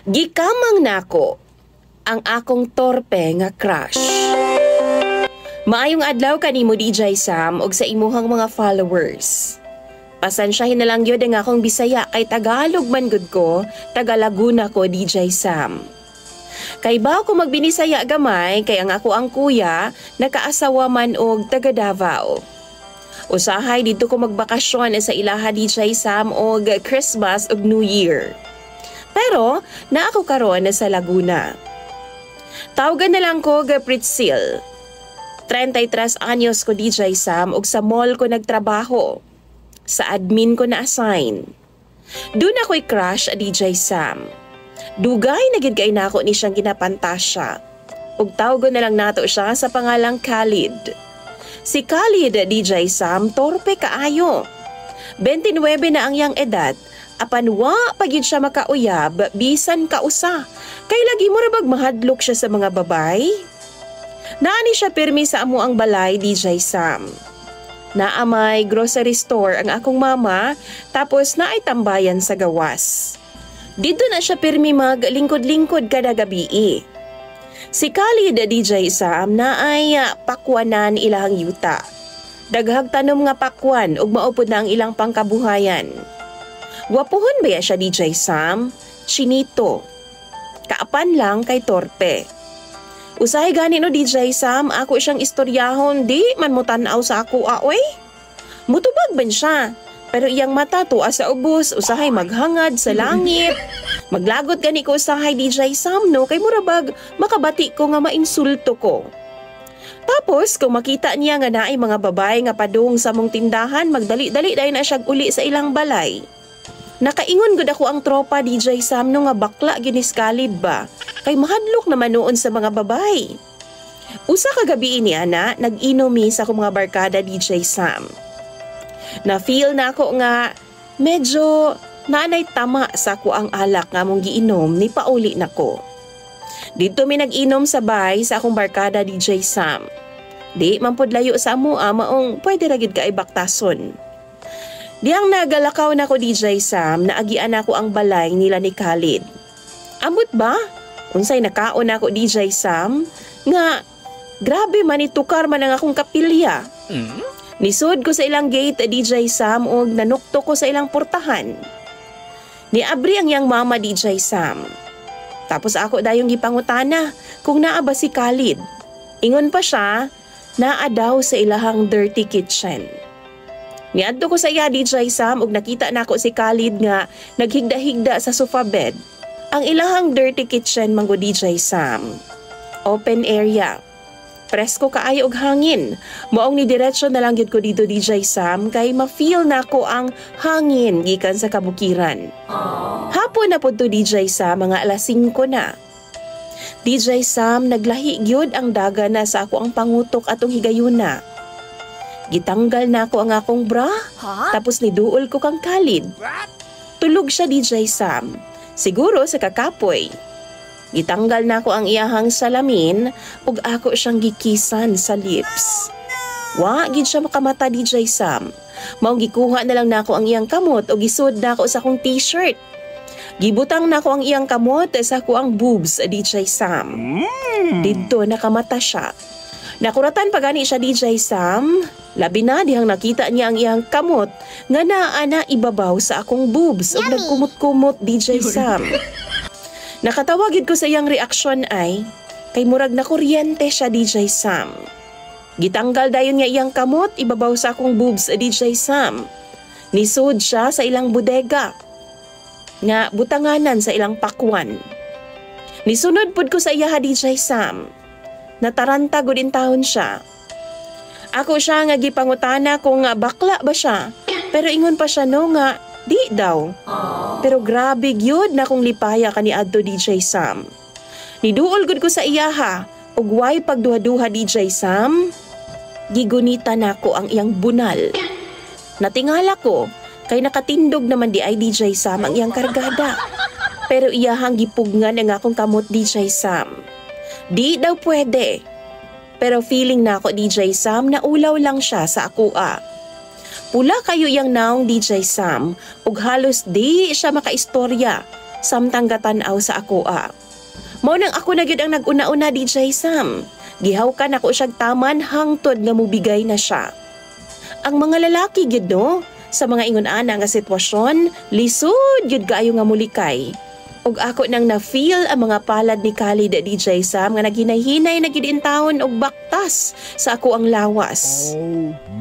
Gikamang nako ang akong torpe nga crush. Maayong adlaw kanimo DJ Sam og sa imuhang mga followers. Pasensyahin na lang yun ang akong Bisaya kay Tagalog man gud ko, taga Laguna ko DJ Sam. Kay ba ko magbinisaya gamay kay ang ako ang kuya nakaasawa man og taga Davao. Usahay dito ko magbakasyon sa ilaha DJ Sam og Christmas ug New Year. Pero naa ako karon sa Laguna. Tawagan na lang ko ga Pritzil. 33 anyos ko DJ Sam ug sa mall ko nagtrabaho. Sa admin ko na-assign. Doon ako'y crush a DJ Sam. Dugay na gid kay nako ni siyang ginapantasya. Ug tawagan na lang nato siya sa pangalang Khalid. Si Khalid DJ Sam torpe kaayo. 29 na ang iyang edad. Apan wa pagid siya makauyab bisan kausa. Kay lagi mo ra bag mahadlok siya sa mga babay. Naani siya pirmi sa amo ang balay DJ Sam. Naamay grocery store ang akong mama tapos naay tambayan sa gawas. Dito na siya pirmi maglingkod-lingkod kada gabi. Si Khalid DJ Sam naay pakwanan ilahang yuta. Daghag tanom nga pakwan ug maupod na ang ilang pangkabuhayan. Gwapuhon ba siya DJ Sam? Chinito. Kaapan lang kay torpe. Usahay gani no DJ Sam, ako siyang istoryahon, di man mo tanaw sa ako aoy. Mutubag ban siya, pero iyang mata tuwa sa ubos, usahay maghangad sa langit. Maglagot gani ko usahay DJ Sam no, kay murabag makabati ko nga mainsulto ko. Tapos kung makita niya nga naay mga babae nga padung sa mong tindahan, magdali-dali dahil na siya uli sa ilang balay. Nakaingon gud ako ang tropa DJ Sam no nga bakla ginis Khalid ba. Kay mahadlok naman noon sa mga babay. Usa ka gabi ni ana, nag-inomi sa akong mga barkada DJ Sam. Na-feel na ako nga medyo naanay tama sa ako ang alak nga mong giinom ni pauli nako. Dito mi nag-inom sabay sa akong barkada DJ Sam. Di man pud layo sa amo maong pwede ra gid ka ibaktason. Diyang nagalakaw na ko DJ Sam na agian ako ang balay nila ni Khalid. Ambot ba? Unsay nakaon ako DJ Sam nga grabe man itukar man ang akong kapilya. Nisud ko sa ilang gate DJ Sam og nanukto ko sa ilang portahan. Niabri ang yang mama DJ Sam. Tapos ako dayong gipangutana kung naa ba si Khalid. Ingon pa siya, naa daw sa ilahang dirty kitchen. Niadto ko sa iya DJ Sam ug nakita nako si Khalid nga naghigda-higda sa sofa bed. Ang ilahang dirty kitchen manggo DJ Sam. Open area. Presko kaayo og hangin. Maong ni diretso na lang gyud ko dito DJ Sam kay ma-feel nako ang hangin gikan sa kabukiran. Hapon na pud to DJ Sam mga alas 5 na. DJ Sam naglahi gyud ang daga na sa ako ang pangutok atong higayuna. Gitanggal na ako ang akong bra, tapos niduol ko kang Khalid. Tulog siya DJ Sam, siguro sa kakapoy. Gitanggal na ako ang iyahang salamin ug ako siyang gikisan sa lips. Wa gid siya makamata DJ Sam. Mao gikuha na lang nako ang iyang kamot ug gisud nako sa akong t-shirt. Gibutang nako ang iyang kamot sa ako ang boobs DJ Sam. Didto nakamata siya. Nakuratan pa gani siya DJ Sam. Labi na dihang nakita niya ang iyang kamot nga naa na ibabaw sa akong boobs ug nagkumot-kumot DJ Sam. Nakatawagid ko sa iyang reaksyon ay kay murag na kuryente siya DJ Sam. Gitanggal dayon nga iyang kamot ibabaw sa akong boobs DJ Sam. Nisud siya sa ilang bodega nga butanganan sa ilang pakwan. Nisunod pud ko sa iya DJ Sam. Nataranta gud in taon siya. Ako siya nga gipangutana kung bakla ba siya. Pero ingon pa siya no nga di daw. Pero grabe gyud na kong lipaya kaniadto DJ Sam. Niduol gud ko sa iyaha ug way pagduha-duha DJ Sam. Gigunita nako ang iyang bunal. Natingala ko kay nakatindog naman di ay DJ Sam ang iyang kargada. Pero iyahang gipugngan ang akong kamot DJ Sam. Di daw pwede. Pero feeling na ako DJ Sam na ulaw lang siya sa akua. Pula kayo yang naong DJ Sam ug halos di siya makaistorya samtang gatanaw sa akoa. Mao nang ako na gyud ang nag-una-una DJ Sam. Gihawkan ako siyag taman hangtod nga mubigay na siya. Ang mga lalaki gyud no, sa mga ingon-ana nga sitwasyon, lisod gyud kaayo nga mulikay. Ug ako nang na-feel ang mga palad ni Khalid DJ Sam nga naghinay-hinay na gyud intawon og baktas sa ako ang lawas.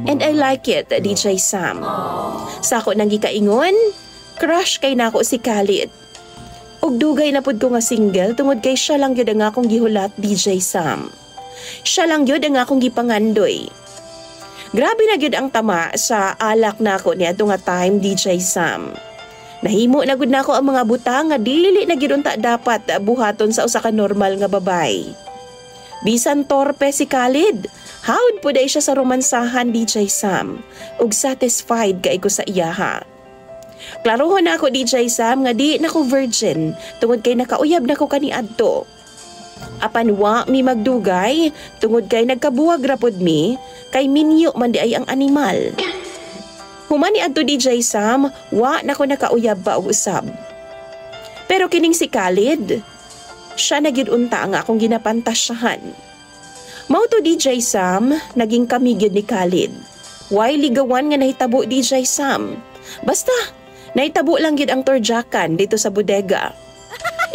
And I like it, DJ Sam. Sa ako nang gikaingon, crush kay nako si Khalid. Og dugay na pud ko nga single tungod kay siya lang gyud ang akong gihulat DJ Sam. Siya lang gyud ang akong gipangandoy. Grabe na gyud ang tama sa alak nako niadto nga time DJ Sam. Nahimo na gud nako ang mga butang nga dili na gyud unta dapat buhaton sa usa ka normal nga babay. Bisan torpe si Khalid, hawd pud ay siya sa romansahan DJ Sam ug satisfied kay ko sa iyaha. Klarohon na ako DJ Sam nga di nako virgin tungod kay nakauyab nako kaniadto. Apan wa mi magdugay tungod kay nagkabuwag ra pud mi kay minyo man di ay ang animal. Humani adto DJ Sam, wa nako nakauyab ba og usab. Pero kining si Khalid, siya na gyud unta ang akong ginapantasyahan. Mao to DJ Sam, naging kami gyud ni Khalid. Why ligawan nga nahitabo DJ Sam? Basta nahitabo lang gyud ang torjakan dito sa bodega.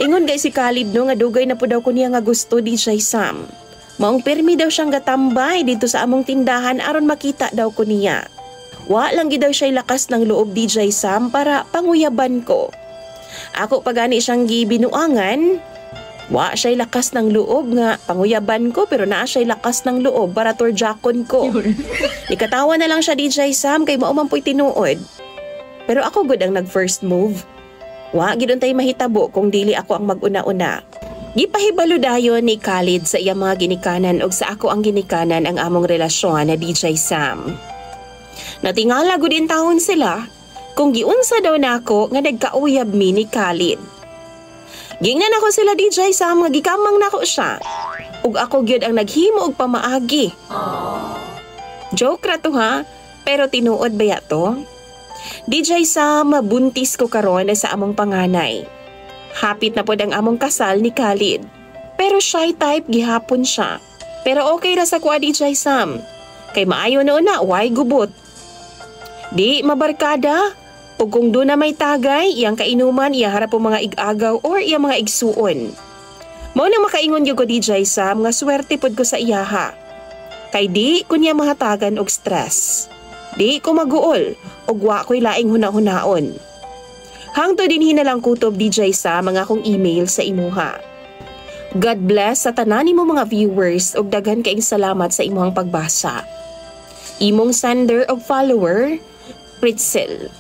Ingon gay si Khalid no nga dugay na po daw ko niya nga gusto DJ Sam. Maong permi daw siyang gatambay dito sa among tindahan aron makita daw ko niya. Wa lang gid daw siya lakas ng loob DJ Sam para panguyaban ko. Ako pagani siyang gibinuangan, wa siya lakas ng loob nga panguyaban ko pero naa siya lakas ng loob para torjakon ko. Nikatawa na lang siya DJ Sam kay mao man po'y tinuod. Pero ako gud ang nag-first move. Wa gid untay mahitabo kung dili ako ang mag-una-una. Gipahibalo dayon ni Khalid sa iyang mga ginikanan ug sa ako ang ginikanan ang among relasyon na DJ Sam. Natingala gud in taon sila kung giunsa daw nako nga nagkauyab mi ni Khalid. Gingnan ako sila DJ Sam nga gikamang nako siya. Ug ako gyud ang naghimo og pamaagi. Joke ra to ha, pero tinuod ba to? DJ Sam, buntis ko karon sa among panganay. Hapit na pod ang among kasal ni Khalid. Pero shy type gihapon siya. Pero okay ra sa kuha DJ Sam. Kay maayo na why gubot. Di mabarkada. Ug kung doon na may tagay, iyang kainuman, iya harap po mga igagaw or iya mga igsuon. Mao nang makaingon gyud ko DJ Sam nga swerte pod ko sa iyaha. Kay di kunya mahatagan og stress. Di ko maguol og wa ko'y laing huna-hunaon. Hangtod din hinalang kutob DJ Sam mga akong email sa imuha. God bless sa tanan nimo mga viewers ug daghan kaayong salamat sa imuhang pagbasa. Imong sender og follower, Pritzel.